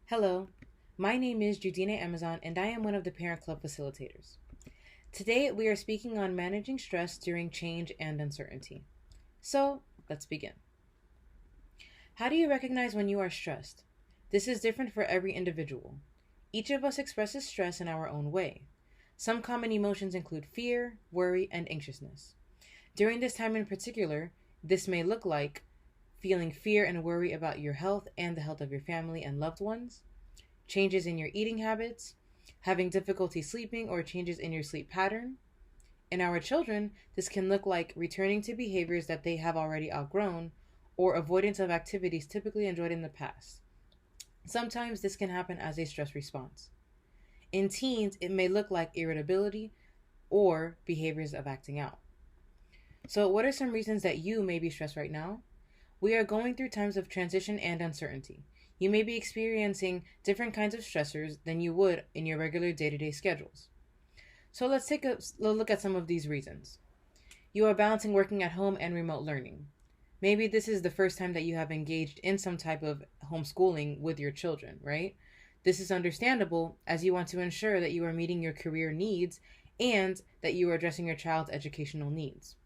Hello, my name is Judina Amazon and I am one of the Parent Club facilitators. Today we are speaking on managing stress during change and uncertainty. So, let's begin. How do you recognize when you are stressed? This is different for every individual. Each of us expresses stress in our own way. Some common emotions include fear, worry, and anxiousness. During this time in particular, this may look like feeling fear and worry about your health and the health of your family and loved ones, changes in your eating habits, having difficulty sleeping, or changes in your sleep pattern. In our children, this can look like returning to behaviors that they have already outgrown or avoidance of activities typically enjoyed in the past. Sometimes this can happen as a stress response. In teens, it may look like irritability or behaviors of acting out. So, what are some reasons that you may be stressed right now? We are going through times of transition and uncertainty. You may be experiencing different kinds of stressors than you would in your regular day to day schedules. So let's take a look at some of these reasons. You are balancing working at home and remote learning. Maybe this is the first time that you have engaged in some type of homeschooling with your children, right? This is understandable as you want to ensure that you are meeting your career needs and that you are addressing your child's educational needs.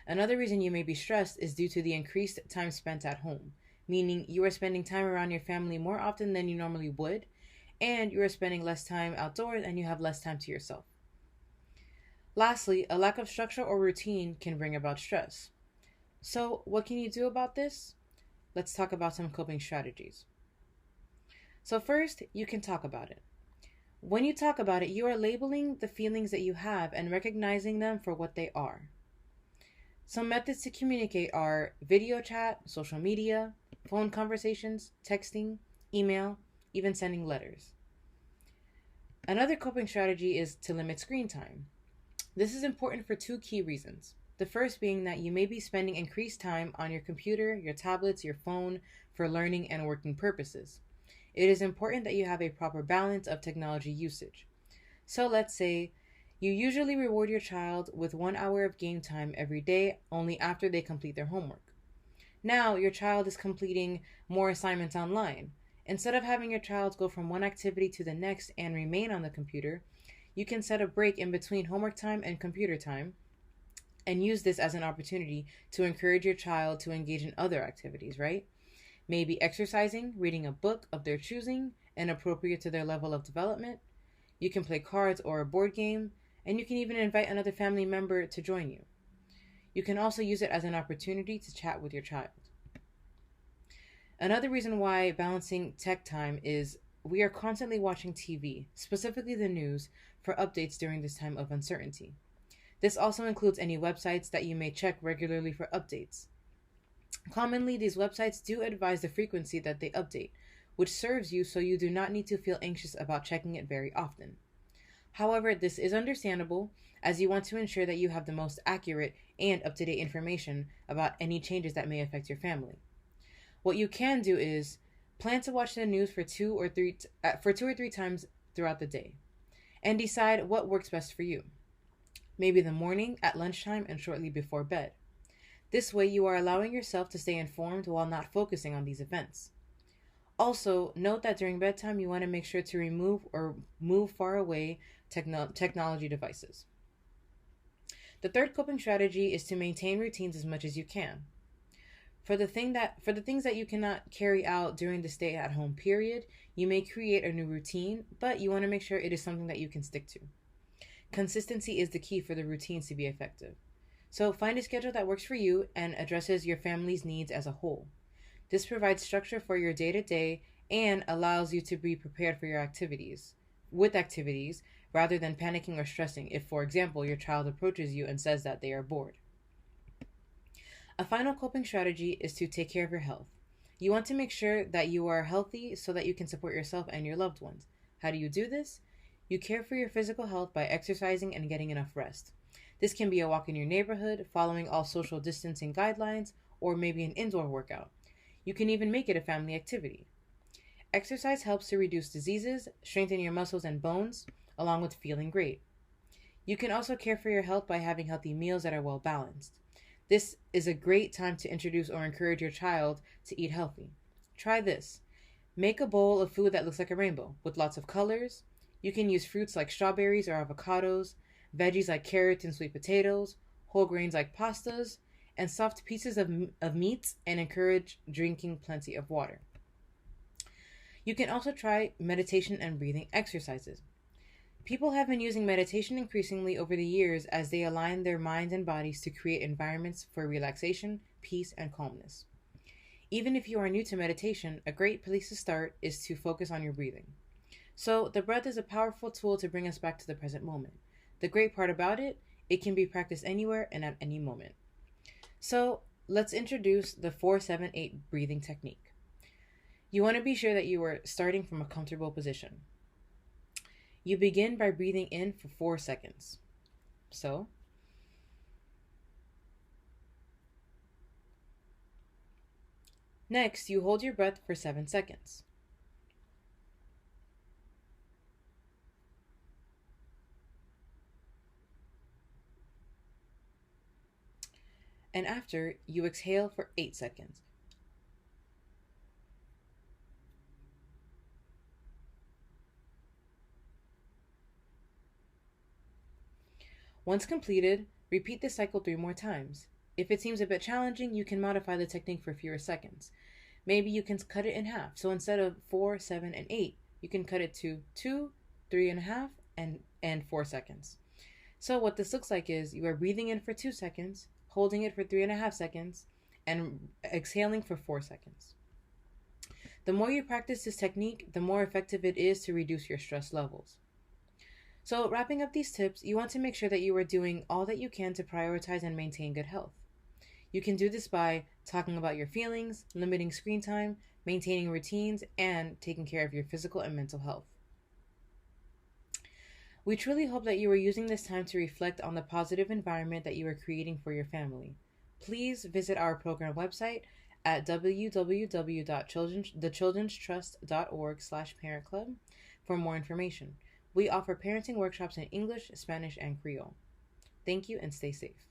Another reason you may be stressed is due to the increased time spent at home, meaning you are spending time around your family more often than you normally would, and you are spending less time outdoors and you have less time to yourself. Lastly, a lack of structure or routine can bring about stress. So, what can you do about this? Let's talk about some coping strategies. So, first, you can talk about it. When you talk about it, you are labeling the feelings that you have and recognizing them for what they are. Some methods to communicate are video chat, social media, phone conversations, texting, email, even sending letters. Another coping strategy is to limit screen time. This is important for two key reasons. The first being that you may be spending increased time on your computer, your tablets, your phone for learning and working purposes. It is important that you have a proper balance of technology usage. So let's say you usually reward your child with 1 hour of game time every day only after they complete their homework. Now your child is completing more assignments online. Instead of having your child go from one activity to the next and remain on the computer, you can set a break in between homework time and computer time and use this as an opportunity to encourage your child to engage in other activities, right? Maybe exercising, reading a book of their choosing and appropriate to their level of development. You can play cards or a board game, and you can even invite another family member to join you. You can also use it as an opportunity to chat with your child. Another reason why balancing tech time is we are constantly watching TV, specifically the news, for updates during this time of uncertainty. This also includes any websites that you may check regularly for updates. Commonly, these websites do advise the frequency that they update, which serves you so you do not need to feel anxious about checking it very often. However, this is understandable as you want to ensure that you have the most accurate and up-to-date information about any changes that may affect your family. What you can do is plan to watch the news for two or three times throughout the day and decide what works best for you. Maybe the morning, at lunchtime, and shortly before bed. This way you are allowing yourself to stay informed while not focusing on these events. Also, note that during bedtime you want to make sure to remove or move far away technology devices. The third coping strategy is to maintain routines as much as you can. For the things that you cannot carry out during the stay-at-home period, you may create a new routine, but you want to make sure it is something that you can stick to. Consistency is the key for the routines to be effective. So find a schedule that works for you and addresses your family's needs as a whole. This provides structure for your day-to-day and allows you to be prepared for your activities, rather than panicking or stressing if, for example, your child approaches you and says that they are bored. A final coping strategy is to take care of your health. You want to make sure that you are healthy so that you can support yourself and your loved ones. How do you do this? You care for your physical health by exercising and getting enough rest. This can be a walk in your neighborhood, following all social distancing guidelines, or maybe an indoor workout. You can even make it a family activity. Exercise helps to reduce diseases, strengthen your muscles and bones, along with feeling great. You can also care for your health by having healthy meals that are well balanced. This is a great time to introduce or encourage your child to eat healthy. Try this. Make a bowl of food that looks like a rainbow with lots of colors. You can use fruits like strawberries or avocados, veggies like carrots and sweet potatoes, whole grains like pastas, and soft pieces of meats, and encourage drinking plenty of water. You can also try meditation and breathing exercises. People have been using meditation increasingly over the years as they align their minds and bodies to create environments for relaxation, peace, and calmness. Even if you are new to meditation, a great place to start is to focus on your breathing. So, the breath is a powerful tool to bring us back to the present moment. The great part about it, it can be practiced anywhere and at any moment. So, let's introduce the 4-7-8 breathing technique. You want to be sure that you are starting from a comfortable position. You begin by breathing in for 4 seconds. So, next, you hold your breath for 7 seconds. And after, you exhale for 8 seconds. Once completed, repeat this cycle 3 more times. If it seems a bit challenging, you can modify the technique for fewer seconds. Maybe you can cut it in half. So instead of 4, 7, and 8, you can cut it to 2, 3.5, and 4 seconds. So what this looks like is you are breathing in for 2 seconds, holding it for 3.5 seconds, and exhaling for 4 seconds. The more you practice this technique, the more effective it is to reduce your stress levels. So, wrapping up these tips, you want to make sure that you are doing all that you can to prioritize and maintain good health. You can do this by talking about your feelings, limiting screen time, maintaining routines, and taking care of your physical and mental health. We truly hope that you are using this time to reflect on the positive environment that you are creating for your family. Please visit our program website at www.thechildrenstrust.org/parent club for more information. We offer parenting workshops in English, Spanish, and Creole. Thank you and stay safe.